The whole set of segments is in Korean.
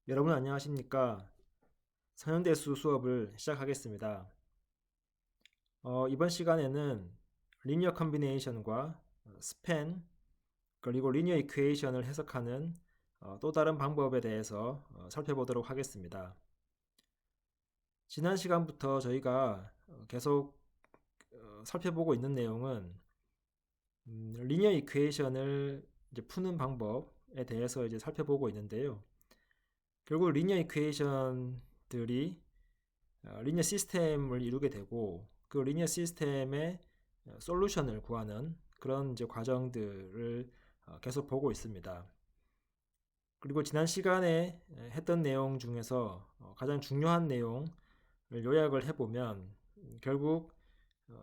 여러분 안녕하십니까? 선형대수 수업을 시작하겠습니다. 이번 시간에는 리니어 컨비네이션과 스팬 그리고 리니어 이퀘이션을 해석하는 또 다른 방법에 대해서 살펴보도록 하겠습니다. 지난 시간부터 저희가 계속 살펴보고 있는 내용은 리니어 이퀘이션을 이제 푸는 방법에 대해서 이제 살펴보고 있는데요. 결국 리니어 이퀘이션들이 리니어 시스템을 이루게 되고 그 리니어 시스템의 솔루션을 구하는 그런 이제 과정들을 계속 보고 있습니다. 그리고 지난 시간에 했던 내용 중에서 가장 중요한 내용을 요약을 해보면 결국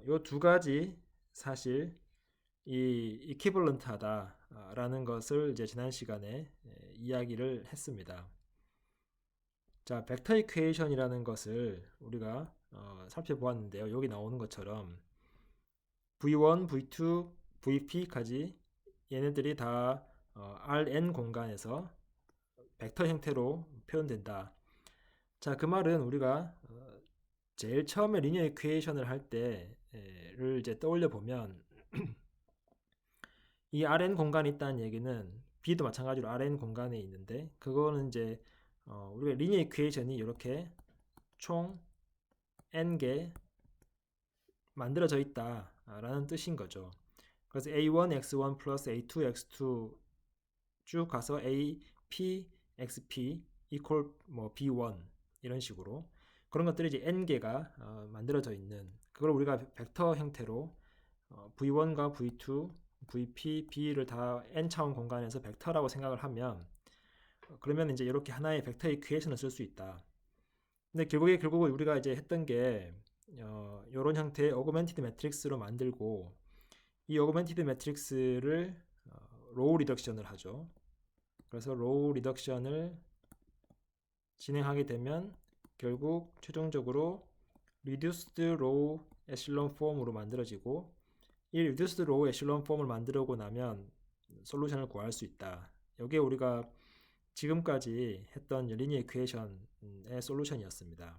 이 두 가지 사실 이 이퀴벌런트하다라는 것을 이제 지난 시간에 이야기를 했습니다. 자, 벡터 이퀘이션이라는 것을 우리가 살펴보았는데요. 여기 나오는 것처럼 V1, V2, VP까지 얘네들이 다 Rn 공간에서 벡터 형태로 표현된다. 자, 그 말은 우리가 제일 처음에 리니어 이퀘이션을 할 때를 이제 떠올려 보면 이 Rn 공간이 있다는 얘기는 B도 마찬가지로 Rn 공간에 있는데 그거는 이제 우리가 리니어 이퀘이션이 이렇게 총 n개 만들어져 있다라는 뜻인 거죠. 그래서 A1, X1 플러스 A2, X2 쭉 가서 A, P, XP equal 뭐 B1 이런 식으로 그런 것들이 이제 n개가 만들어져 있는 그걸 우리가 벡터 형태로 V1과 V2, VP, B를 다 n 차원 공간에서 벡터라고 생각을 하면 그러면 이제 이렇게 하나의 벡터 이퀘이션을 쓸 수 있다. 근데 결국에 우리가 이제 했던 게 이런 형태의 어그멘티드 매트릭스로 만들고 이 어그멘티드 매트릭스를 로우 리덕션을 하죠. 그래서 로우 리덕션을 진행하게 되면 결국 최종적으로 reduced row echelon form으로 만들어지고 이 reduced row echelon form을 만들고 나면 솔루션을 구할 수 있다. 이게 우리가 지금까지 했던 리니어 이퀘이션의 솔루션이었습니다.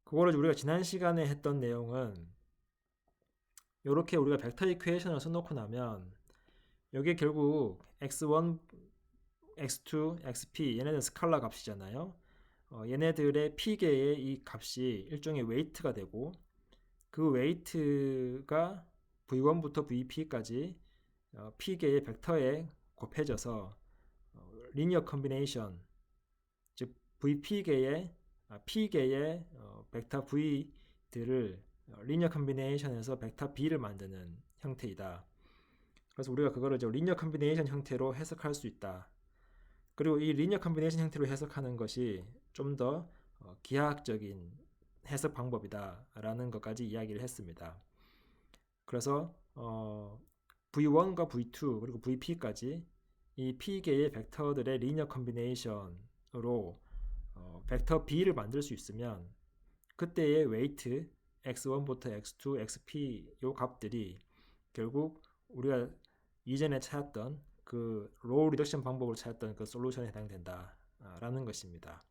그거를 우리가 지난 시간에 했던 내용은 이렇게 우리가 벡터 이퀘이션을 써놓고 나면 여기 결국 x1, x2, xp 얘네는 스칼라 값이잖아요. 얘네들의 p개의 이 값이 일종의 웨이트가 되고 그 웨이트가 v1부터 vp까지 p개의 벡터에 곱해져서 리니어 컨비네이션 즉 vp개의 p개의 벡터 v들을 리니어 컨비네이션에서 벡터 b를 만드는 형태이다. 그래서 우리가 그거를 이제 리니어 컨비네이션 형태로 해석할 수 있다. 그리고 이 리니어 컨비네이션 형태로 해석하는 것이 좀 더 기하학적인 해석 방법이다라는 것까지 이야기를 했습니다. 그래서 V1과 V2 그리고 VP까지 이 P개의 벡터들의 리니어 컨비네이션으로 벡터 B를 만들 수 있으면 그때의 웨이트 x1부터 x2, xp 요 값들이 결국 우리가 이전에 찾았던 그 로우 리덕션 방법으로 찾았던 그 솔루션에 해당된다라는 것입니다.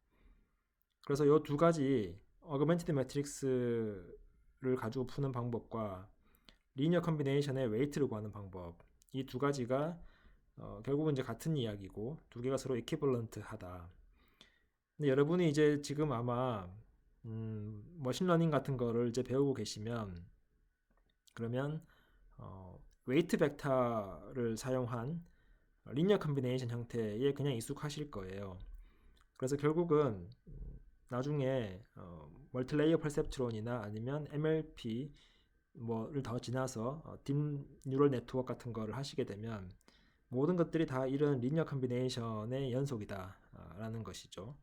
그래서 이 두 가지 어그멘티드 매트릭스를 가지고 푸는 방법과 리니어 컨비네이션의 웨이트를 구하는 방법 이 두 가지가 결국은 이제 같은 이야기고 두 개가 서로 이퀴벌런트하다. 근데 여러분이 이제 지금 아마 머신러닝 같은 거를 이제 배우고 계시면 그러면 웨이트 벡터를 사용한 리니어 컨비네이션 형태에 그냥 익숙하실 거예요. 그래서 결국은 나중에 멀티레이어 퍼셉트론이나 아니면 MLP 뭐를 더 지나서 딥 뉴럴 네트워크 같은 거를 하시게 되면 모든 것들이 다 이런 리니어 컨비네이션의 연속이다라는 것이죠.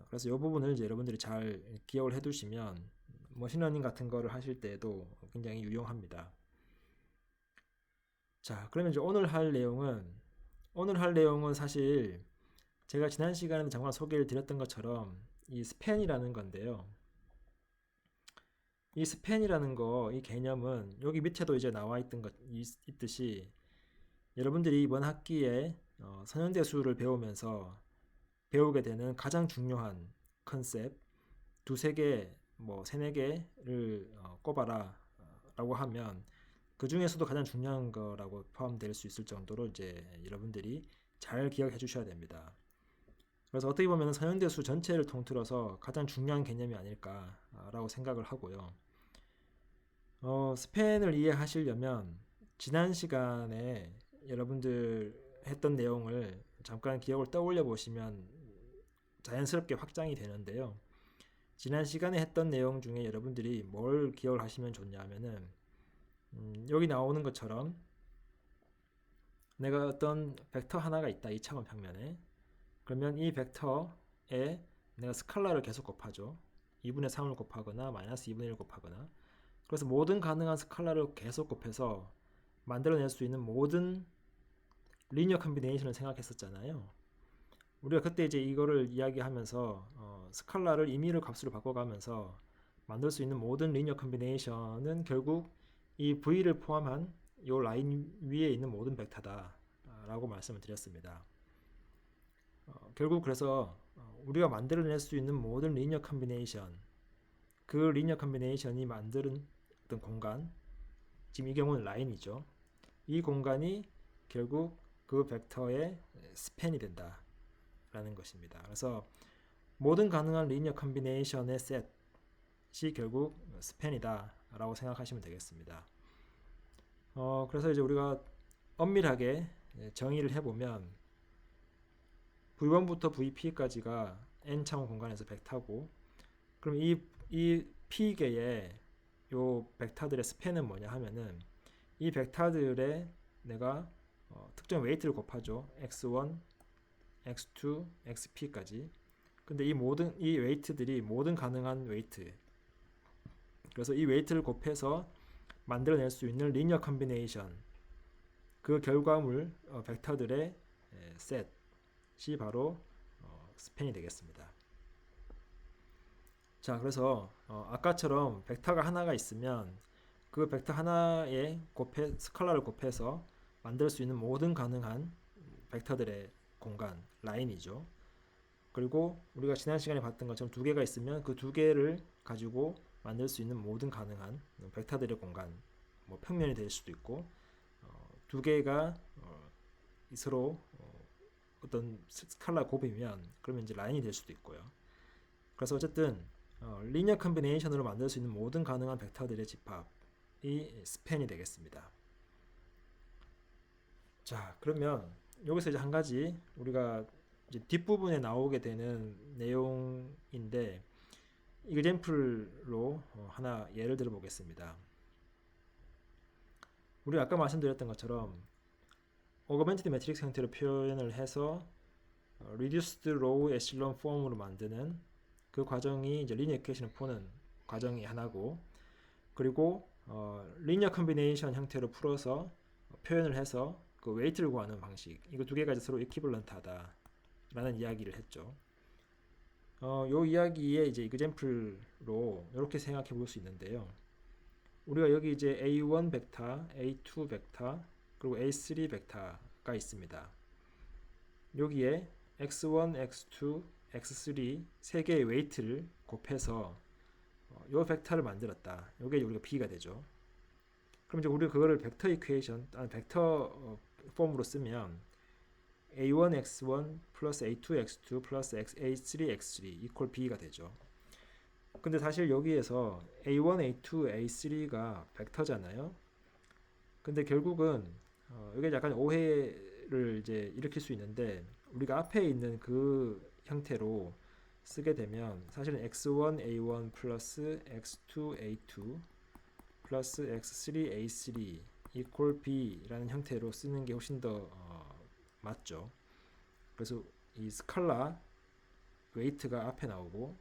그래서 이 부분을 이제 여러분들이 잘 기억을 해두시면 머신러닝 같은 거를 하실 때에도 굉장히 유용합니다. 자, 그러면 이제 오늘 할 내용은 사실 제가 지난 시간에 잠깐 소개를 드렸던 것처럼 이 스팬이라는 건데요. 이 스팬이라는 거, 이 개념은 여기 밑에도 이제 나와 있던 것 있듯이 여러분들이 이번 학기에 선형대수를 배우면서 배우게 되는 가장 중요한 컨셉 두세 개, 뭐 세네 개를 꼽아라 라고 하면 그 중에서도 가장 중요한 거라고 포함될 수 있을 정도로 이제 여러분들이 잘 기억해 주셔야 됩니다. 그래서 어떻게 보면 서현대수 전체를 통틀어서 가장 중요한 개념이 아닐까라고 생각을 하고요. 스팬을 이해하시려면 지난 시간에 여러분들 했던 내용을 잠깐 기억을 떠올려 보시면 자연스럽게 확장이 되는데요. 지난 시간에 했던 내용 중에 여러분들이 뭘 기억을 하시면 좋냐 하면은 여기 나오는 것처럼 내가 어떤 벡터 하나가 있다 2차원 평면에. 그러면 이 벡터에 내가 스칼라를 계속 곱하죠. 2분의 3을 곱하거나 마이너스 2분의 1을 곱하거나. 그래서 모든 가능한 스칼라를 계속 곱해서 만들어낼 수 있는 모든 리니어 컨비네이션을 생각했었잖아요. 우리가 그때 이제 이거를 이야기하면서 스칼라를 임의를 값으로 바꿔가면서 만들 수 있는 모든 리니어 컨비네이션은 결국 이 V를 포함한 이 라인 위에 있는 모든 벡터다 라고 말씀을 드렸습니다. 결국 그래서 우리가 만들어낼 수 있는 모든 리니어 컨비네이션, 그 리니어 컨비네이션이 만드는 어떤 공간, 지금 이 경우는 라인이죠. 이 공간이 결국 그 벡터의 스팬이 된다 라는 것입니다. 그래서 모든 가능한 리니어 컨비네이션의 셋이 결국 스팬이다 라고 생각하시면 되겠습니다. 그래서 이제 우리가 엄밀하게 정의를 해보면 V1부터 VP까지가 n차원 공간에서 벡터고, 그럼 이 P개의 요 벡터들의 스팬은 뭐냐 하면은 이 벡터들의 내가 특정 웨이트를 곱하죠. x1, x2, xp까지. 근데 이 웨이트들이 모든 가능한 웨이트. 그래서 이 웨이트를 곱해서 만들어낼 수 있는 리니어 컨비네이션. 그 결과물 벡터들의 셋이 바로 스팬이 되겠습니다. 자, 그래서 아까처럼 벡터가 하나가 있으면 그 벡터 하나에 스칼라를 곱해서 만들 수 있는 모든 가능한 벡터들의 공간, 라인이죠. 그리고 우리가 지난 시간에 봤던 것처럼 두 개가 있으면 그 두 개를 가지고 만들 수 있는 모든 가능한 벡터들의 공간, 뭐 평면이 될 수도 있고, 두 개가 서로 어떤 스칼라 곱이면 그러면 이제 라인이 될 수도 있고요. 그래서 어쨌든 리니어 컨비네이션으로 만들 수 있는 모든 가능한 벡터들의 집합이 스팬이 되겠습니다. 자, 그러면 여기서 이제 한 가지 우리가 이제 뒷부분에 나오게 되는 내용인데 이그젬플로 하나 예를 들어 보겠습니다. 우리 아까 말씀드렸던 것처럼 오거멘티드 매트릭스 형태로 표현을 해서 reduced row echelon form으로 만드는 그 과정이 이제 리니어 이퀘이션을 푸는 과정이 하나고, 그리고 리니어 컨비네이션 형태로 풀어서 표현을 해서 그 웨이트를 구하는 방식, 이거 두 개가 서로 이퀴벌런트하다 라는 이야기를 했죠. 요 이야기에 이제 이그젬플로 이렇게 생각해 볼 수 있는데요. 우리가 여기 이제 A1 벡터, A2 벡터, 그리고 A3 벡터가 있습니다. 여기에 X1, X2, X3 세 개의 웨이트를 곱해서 요 벡터를 만들었다. 요게 우리가 B가 되죠. 그럼 이제 우리가 그거를 벡터 이퀘이션, 벡터 폼으로 쓰면 A1x1 플러스 A2x2 플러스 A3x3 이퀄 B가 되죠. 근데 사실 여기에서 A1, A2, A3가 벡터잖아요. 근데 결국은 이게 약간 오해를 이제 일으킬 수 있는데 우리가 앞에 있는 그 형태로 쓰게 되면 사실은 x1, a1 플러스 x2, a2 플러스 x3, a3 이퀄 b라는 형태로 쓰는 게 훨씬 더 맞죠. 그래서 이 스칼라 웨이트가 앞에 나오고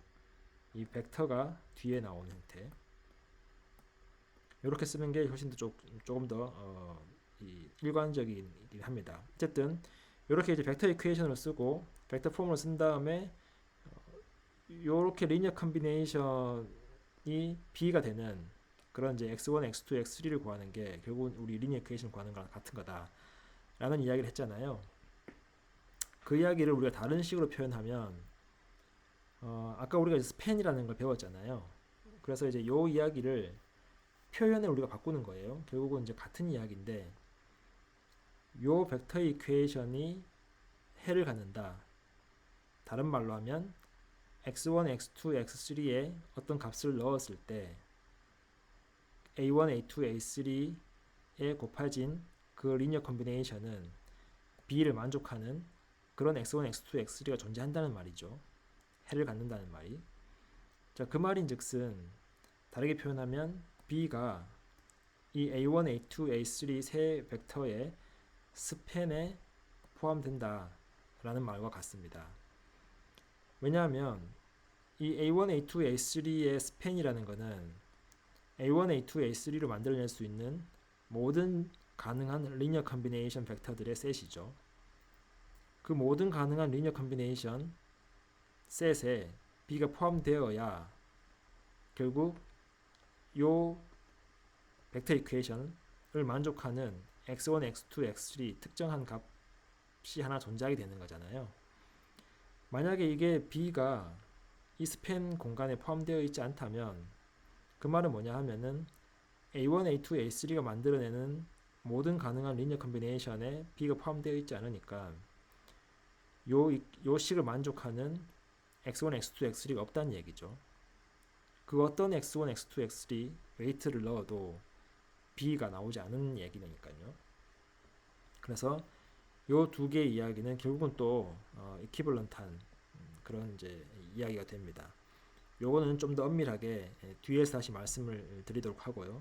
이 벡터가 뒤에 나오는 형태, 이렇게 쓰는 게 훨씬 더 조금 더 일관적이긴 합니다. 어쨌든 이렇게 이제 벡터 이퀘이션을 쓰고 벡터 폼을 쓴 다음에 이렇게 리니어 컨비네이션이 B가 되는 그런 이제 x1, x2, x3를 구하는 게 결국은 우리 리니어 이퀘이션 구하는 거랑 같은 거다 라는 이야기를 했잖아요. 그 이야기를 우리가 다른 식으로 표현하면 아까 우리가 스팬이라는 걸 배웠잖아요. 그래서 이제 요 이야기를 표현을 우리가 바꾸는 거예요. 결국은 이제 같은 이야기인데 요 벡터 이퀘이션이 해를 갖는다. 다른 말로 하면 x1, x2, x3에 어떤 값을 넣었을 때 a1, a2, a3에 곱해진 그 리니어 컨비네이션은 b를 만족하는 그런 x1, x2, x3가 존재한다는 말이죠. 해를 갖는다는 말이. 자, 그 말인즉슨 다르게 표현하면 b가 이 a1, a2, a3 세 벡터의 스팬에 포함된다 라는 말과 같습니다. 왜냐하면 이 a1, a2, a3의 스팬이라는 것은 a1, a2, a3로 만들어낼 수 있는 모든 가능한 리니어 컨비네이션 벡터들의 셋이죠. 그 모든 가능한 리니어 컨비네이션 셋에 b가 포함되어야 결국 요 벡터 이퀘이션을 만족하는 x1, x2, x3 특정한 값이 하나 존재하게 되는 거잖아요. 만약에 이게 b가 이 스팬 공간에 포함되어 있지 않다면 그 말은 뭐냐 하면은 a1, a2, a3가 만들어내는 모든 가능한 리니어 컨비네이션에 b가 포함되어 있지 않으니까 요 식을 만족하는 x1, x2, x3가 없다는 얘기죠. 그 어떤 x1, x2, x3 웨이트를 넣어도 b가 나오지 않은 얘기니까요. 그래서 요 두 개의 이야기는 결국은 또 이퀴벌런트한 그런 이제 이야기가 됩니다. 요거는 좀 더 엄밀하게 뒤에서 다시 말씀을 드리도록 하고요.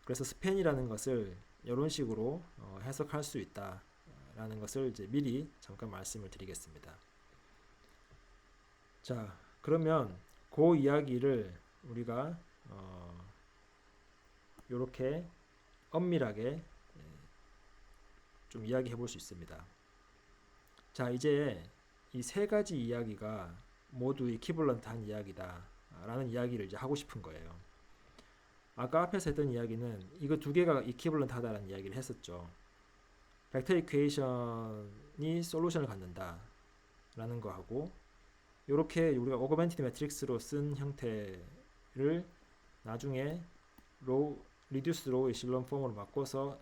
그래서 스팬이라는 것을 이런 식으로 해석할 수 있다라는 것을 이제 미리 잠깐 말씀을 드리겠습니다. 자, 그러면 그 이야기를 우리가 이렇게 엄밀하게 좀 이야기해 볼 수 있습니다. 자, 이제 이 세 가지 이야기가 모두 이퀴벌런트한 이야기다 라는 이야기를 이제 하고 싶은 거예요. 아까 앞에서 했던 이야기는 이거 두 개가 이퀴벌런트하다라는 이야기를 했었죠. 벡터 이퀘이션이 솔루션을 갖는다 라는 거 하고 이렇게 우리가 오거멘티드 매트릭스로 쓴 형태를 나중에 리듀스 로우 에실론 폼으로 바꿔서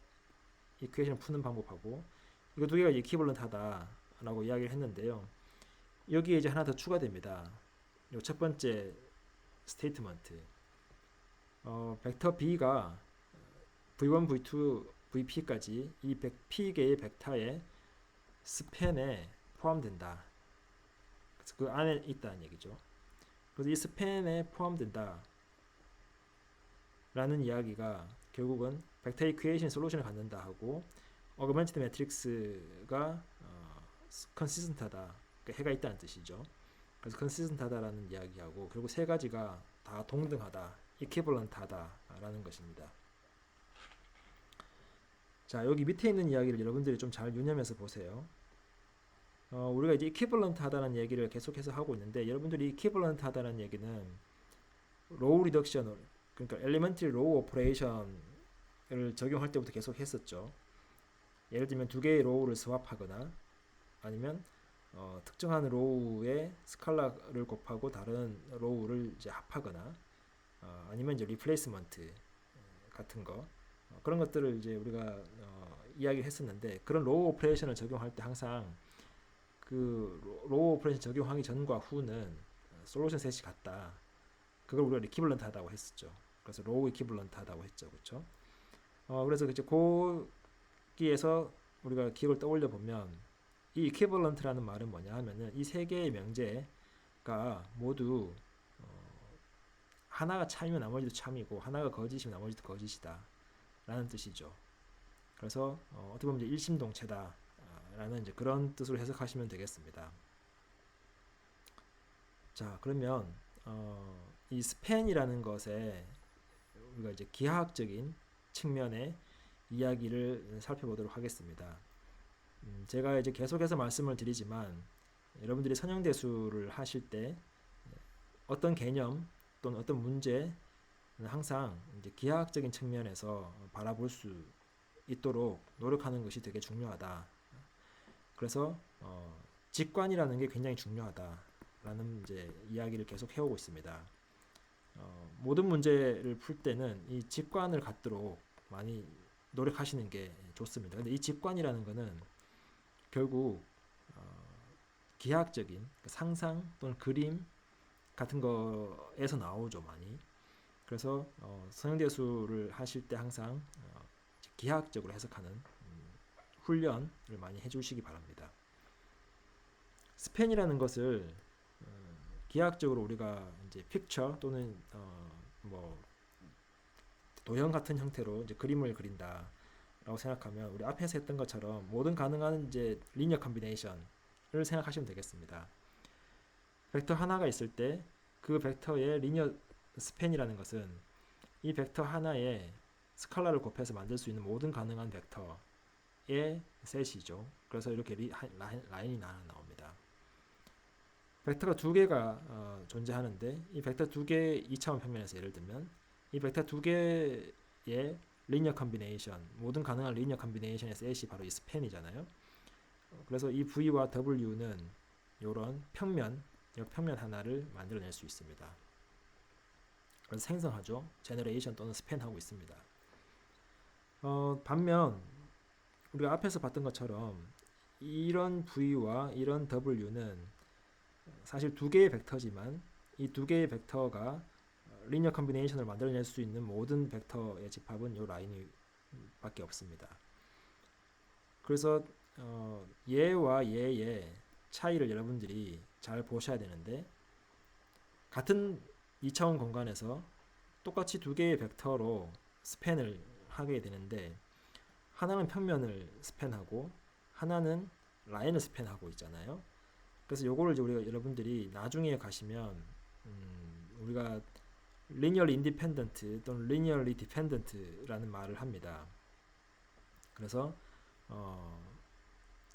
이퀘이션을 푸는 방법하고 이거 두 개가 이퀴벌런트하다 라고 이야기를 했는데요. 여기에 이제 하나 더 추가됩니다. 요 첫 번째 스테이트먼트 벡터 b가 v1, v2, vp까지 이 p개의 벡터의 스팬에 포함된다. 그래서 그 안에 있다는 얘기죠. 그래서 이 스팬에 포함된다 라는 이야기가 결국은 벡터 이퀘이션 솔루션을 갖는다 하고 어그먼티드 매트릭스가 컨시스턴트하다, 그러니까 해가 있다는 뜻이죠. 그래서 컨시스턴트하다라는 이야기하고 결국 세 가지가 다 동등하다, 이퀴벌런트하다 라는 것입니다. 자, 여기 밑에 있는 이야기를 여러분들이 좀 잘 유념해서 보세요. 우리가 이제 이퀴벌런트하다는 얘기를 계속해서 하고 있는데 여러분들이 이퀴벌런트하다는 얘기는 로우 리덕션, 그러니까 엘리먼트리 로우 오퍼레이션을 적용할 때부터 계속 했었죠. 예를 들면 두 개의 로우를 스왑하거나 아니면 특정한 로우에 스칼라를 곱하고 다른 로우를 이제 합하거나 아니면 이제 리플레이스먼트 같은 거 그런 것들을 이제 우리가 이야기를 했었는데 그런 로우 오퍼레이션을 적용할 때 항상 그 로우 오퍼레이션 적용하기 전과 후는 솔루션 셋이 같다. 그걸 우리가 이퀴벌런트하다고 했었죠. 그래서 로우 이퀴벌런트하다고 했죠, 그렇죠? 그래서 이제 거기에서 우리가 기억을 떠올려 보면 이 이퀴벌런트라는 말은 뭐냐 하면은 이 세 개의 명제가 모두 하나가 참이면 나머지도 참이고 하나가 거짓이면 나머지도 거짓이다 라는 뜻이죠. 그래서 어떻게 보면 이제 일심동체다 라는 이제 그런 뜻으로 해석하시면 되겠습니다. 자, 그러면 이 스팬이라는 것에 우리가 이제 기하학적인 측면의 이야기를 살펴보도록 하겠습니다. 제가 이제 계속해서 말씀을 드리지만 여러분들이 선형대수를 하실 때 어떤 개념 또는 어떤 문제는 항상 이제 기하학적인 측면에서 바라볼 수 있도록 노력하는 것이 되게 중요하다. 그래서 직관이라는 게 굉장히 중요하다라는 이제 이야기를 계속 해오고 있습니다. 모든 문제를 풀 때는 이 직관을 갖도록 많이 노력하시는 게 좋습니다. 근데 이 직관이라는 거는 결국 기하학적인 상상 또는 그림 같은 거에서 나오죠, 많이. 그래서 선형대수를 하실 때 항상 기하학적으로 해석하는 훈련을 많이 해주시기 바랍니다. 스팬이라는 것을 기하학적으로 우리가 이제 픽처 또는 뭐 도형 같은 형태로 이제 그림을 그린다라고 생각하면 우리 앞에서 했던 것처럼 모든 가능한 이제 리니어 컨비네이션을 생각하시면 되겠습니다. 벡터 하나가 있을 때 그 벡터의 리니어 스팬이라는 것은 이 벡터 하나에 스칼라를 곱해서 만들 수 있는 모든 가능한 벡터의 셋이죠. 그래서 이렇게 라인이 나옵니다. 벡터가 두 개가 존재하는데 이 벡터 두 개의 2차원 평면에서 예를 들면 이 벡터 두 개의 리니어 컨비네이션, 모든 가능한 리니어 컨비네이션의 셋이 바로 이 스팬이잖아요. 그래서 이 V와 W는 이런 평면 하나를 만들어낼 수 있습니다. 그래서 생성하죠. 제너레이션 또는 스팬하고 있습니다. 반면 우리가 앞에서 봤던 것처럼 이런 V와 이런 W는 사실 두 개의 벡터지만 이 두 개의 벡터가 리니어 컨비네이션을 만들어낼 수 있는 모든 벡터의 집합은 이 라인이 밖에 없습니다. 그래서 얘와 얘의 차이를 여러분들이 잘 보셔야 되는데 같은 2차원 공간에서 똑같이 두 개의 벡터로 스팬을 하게 되는데 하나는 평면을 스팬하고 하나는 라인을 스팬하고 있잖아요. 그래서 요거를 이제 우리가 여러분들이 나중에 가시면 우리가 linearly independent 또는 linearly dependent라는 말을 합니다. 그래서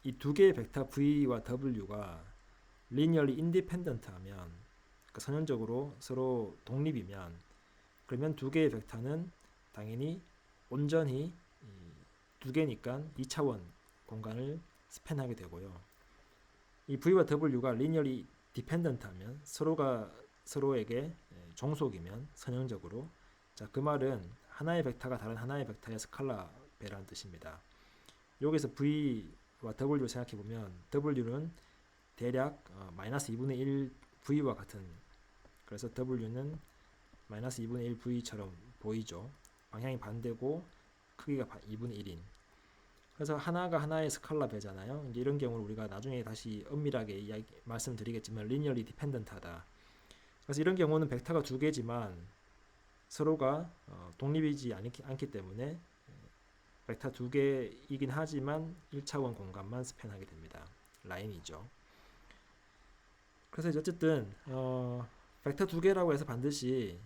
이 두 개의 벡터 V와 W가 linearly independent 하면 그러니까 선형적으로 서로 독립이면 그러면 두 개의 벡터는 당연히 온전히 두 개니까 2차원 공간을 스팬하게 되고요. 이 V와 W가 linearly dependent 하면 서로가 서로에게 종속이면 선형적으로 그 말은 하나의 벡터가 다른 하나의 벡터의 스칼라 배라는 뜻입니다. 여기서 V와 W를 생각해보면 W는 대략 마이너스 2분의 1 V와 같은 그래서 W는 마이너스 2분의 1 V처럼 보이죠. 방향이 반대고 크기가 2분의 1인 그래서 하나가 하나의 스칼라 배잖아요. 이제 이런 경우를 우리가 나중에 다시 엄밀하게 말씀드리겠지만 linearly dependent하다. 그래서 이런 경우는 벡터가 두 개지만 서로가 독립이지 않기 때문에 벡터 두 개이긴 하지만 1차원 공간만 스팬하게 됩니다. 라인이죠. 그래서 어쨌든 벡터 두 개라고 해서 반드시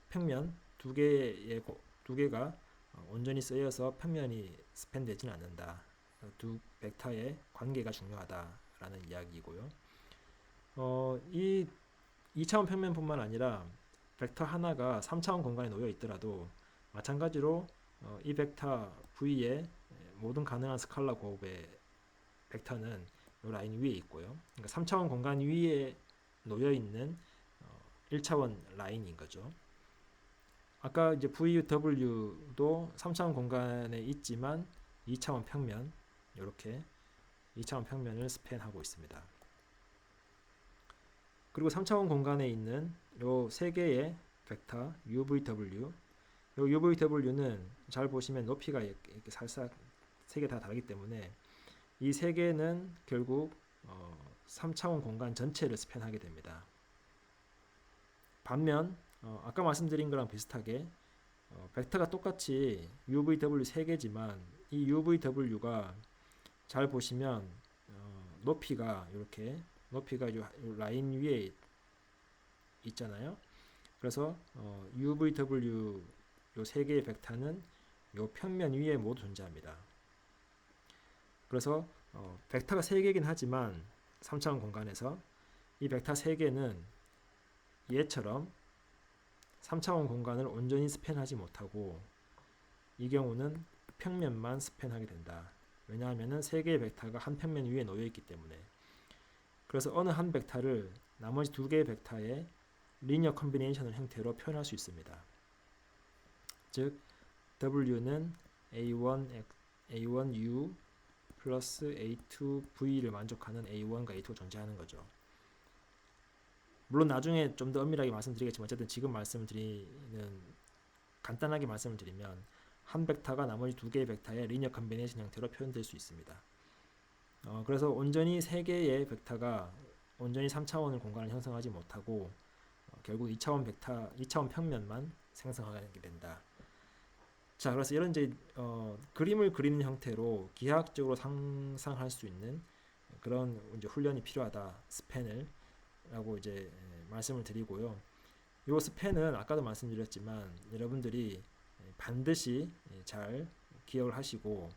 평면 두 개가 온전히 쓰여서 평면이 스팬되지는 않는다. 두 벡터의 관계가 중요하다라는 이야기이고요. 이 2차원 평면뿐만 아니라 벡터 하나가 3차원 공간에 놓여 있더라도 마찬가지로 이 벡터 V의 모든 가능한 스칼라 곱의 벡터는 이 라인 위에 있고요. 그러니까 3차원 공간 위에 놓여 있는 1차원 라인인 거죠. 아까 이제 VW도 3차원 공간에 있지만 2차원 평면 이렇게 2차원 평면을 스팬하고 있습니다. 그리고 3차원 공간에 있는 요 세 개의 벡터 UVW 요 UVW는 잘 보시면 높이가 이렇게 살짝 세 개 다 다르기 때문에 이 세 개는 결국 3차원 공간 전체를 스팬하게 됩니다. 반면 아까 말씀드린 거랑 비슷하게 벡터가 똑같이 UVW 3개지만 이 UVW가 잘 보시면 높이가 이렇게 높이가 요 라인 위에 있잖아요. 그래서 UVW 요 3개의 벡터는 요 평면 위에 모두 존재합니다. 그래서 벡터가 3개이긴 하지만 3차원 공간에서 이 벡터 3개는 얘처럼 3차원 공간을 온전히 스팬하지 못하고 이 경우는 평면만 스팬하게 된다. 왜냐하면 3개의 벡터가 한 평면 위에 놓여 있기 때문에 그래서 어느 한 벡터를 나머지 두 개의 벡터의 리니어 컨비네이션을 형태로 표현할 수 있습니다. 즉 W는 A1U 플러스 A2V를 만족하는 A1과 A2가 존재하는 거죠. 물론 나중에 좀 더 엄밀하게 말씀드리겠지만 어쨌든 지금 간단하게 말씀을 드리면 한 벡터가 나머지 두 개의 벡터의 리니어 컨비네이션 형태로 표현될 수 있습니다. 그래서 온전히 세 개의 벡터가 온전히 3차원의 공간을 형성하지 못하고 결국 2차원 평면만 생성하게 된다. 자, 그래서 이런 이제 그림을 그리는 형태로 기하학적으로 상상할 수 있는 그런 이제 훈련이 필요하다. 스팬을 라고 이제 말씀을 드리고요. 이 스팬은 아까도 말씀드렸지만 여러분들이 반드시 잘 기억을 하시고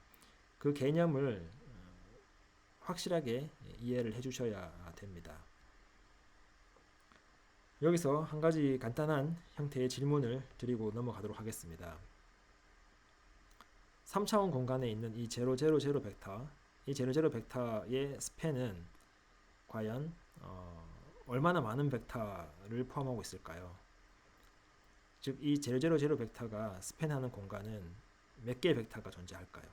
그 개념을 확실하게 이해를 해주셔야 됩니다. 여기서 한 가지 간단한 형태의 질문을 드리고 넘어가도록 하겠습니다. 3차원 공간에 있는 이 0, 0, 0 벡터, 이 0, 0 벡터의 스팬은 과연 얼마나 많은 벡터를 포함하고 있을까요? 즉, 이 0, 0, 0 벡터가 스팬하는 공간은 몇 개의 벡터가 존재할까요?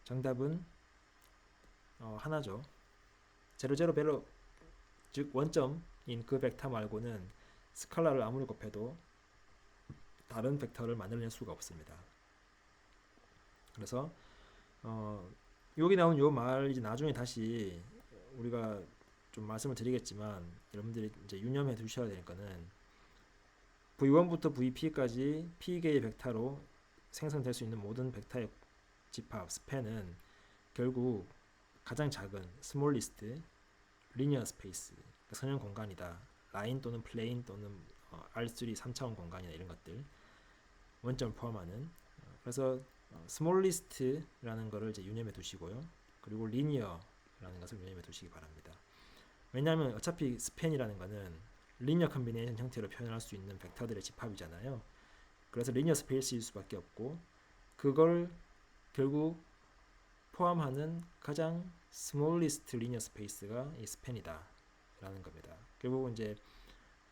정답은 하나죠. 0, 0, 0, 즉 원점인 그 벡터 말고는 스칼라를 아무리 곱해도 다른 벡터를 만들어낼 수가 없습니다. 그래서 여기 나온 요 말 이제 나중에 다시 우리가 좀 말씀을 드리겠지만 여러분들이 이제 유념해 두셔야 될 거는 V1부터 VP까지 P개의 벡터로 생성될 수 있는 모든 벡터의 집합 스팬은 결국 가장 작은 스몰리스트 리니어 스페이스 선형 공간이다. 라인 또는 플레인 또는 R3 3차원 공간이나 이런 것들 원점을 포함하는 그래서 스몰리스트라는 거를 이제 유념해 두시고요. 그리고 리니어라는 것을 유념해 두시기 바랍니다. 왜냐하면 어차피 스팬이라는 거는 리니어 컨비네이션 형태로 표현할 수 있는 벡터들의 집합이잖아요. 그래서 리니어 스페이스일 수밖에 없고 그걸 결국 포함하는 가장 스몰리스트 리니어 스페이스가 이 스팬이다 라는 겁니다. 결국은 이제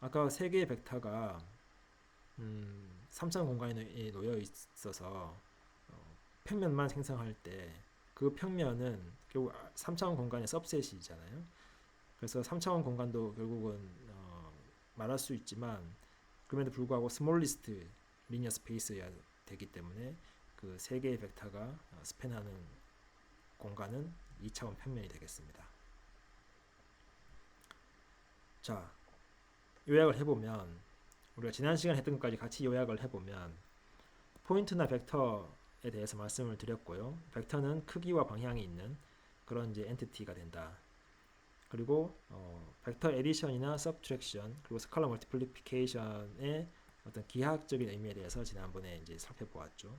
아까 세 개의 벡터가 3차원 공간에 놓여 있어서 평면만 생성할 때 그 평면은 결국 3차원 공간의 सब셋이잖아요. 그래서 3차원 공간도 결국은 말할 수 있지만 그럼에도 불구하고 스몰리스트 리니어 스페이스여야 되기 때문에 그 세 개의 벡터가 스팬하는 공간은 2차원 평면이 되겠습니다. 자, 요약을 해보면 우리가 지난 시간에 했던 것까지 같이 요약을 해보면 포인트나 벡터에 대해서 말씀을 드렸고요. 벡터는 크기와 방향이 있는 그런 이제 엔티티가 된다. 그리고 벡터 에디션이나 서브트랙션 그리고 스칼라 멀티플리피케이션의 어떤 기하학적인 의미에 대해서 지난번에 이제 살펴보았죠.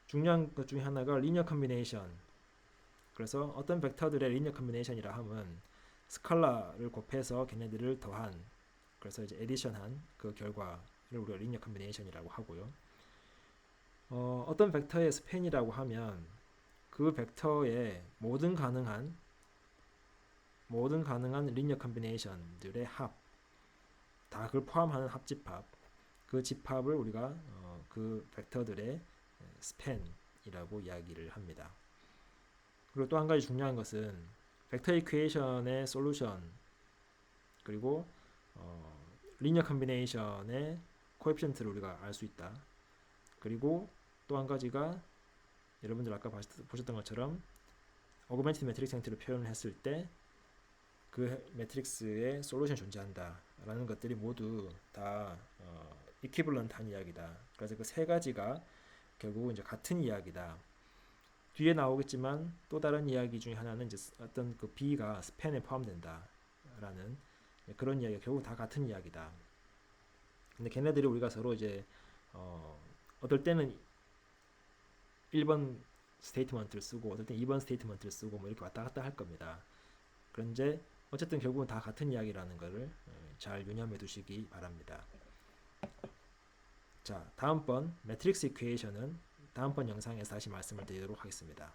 중요한 것 중에 하나가 리니어 컨비네이션. 그래서 어떤 벡터들의 리니어 컨비네이션이라 하면 스칼라를 곱해서 걔네들을 더한 그래서 이제 에디션한 그 결과를 우리가 리니어 컨비네이션이라고 하고요. 어떤 벡터의 스팬이라고 하면 그 벡터의 모든 가능한 리니어 컨비네이션들의 합, 다 그걸 포함하는 합집합, 그 집합을 우리가 그 벡터들의 스팬이라고 이야기를 합니다. 그리고 또 한 가지 중요한 것은 벡터 이퀘이션의 솔루션 그리고 리니어 컨비네이션의 코에피션트를 우리가 알 수 있다. 그리고 또 한 가지가 여러분들 아까 보셨던 것처럼 오그멘티드 매트릭스 형태로 표현을 했을 때 그 매트릭스에 솔루션이 존재한다 라는 것들이 모두 다 이퀴벌런트한 이야기다. 그래서 그 세 가지가 결국 이제 같은 이야기다. 뒤에 나오겠지만 또 다른 이야기 중에 하나는 이제 어떤 그 B가 스팬에 포함된다 라는 그런 이야기가 결국 다 같은 이야기다. 근데 걔네들이 우리가 서로 이제 어떨 때는 1번 스테이트먼트를 쓰고 어떨 때는 2번 스테이트먼트를 쓰고 뭐 이렇게 왔다 갔다 할 겁니다. 그런데 어쨌든 결국은 다 같은 이야기라는 것을 잘 유념해 두시기 바랍니다. 자, 다음번 매트릭스 이퀘이션은 다음번 영상에서 다시 말씀을 드리도록 하겠습니다.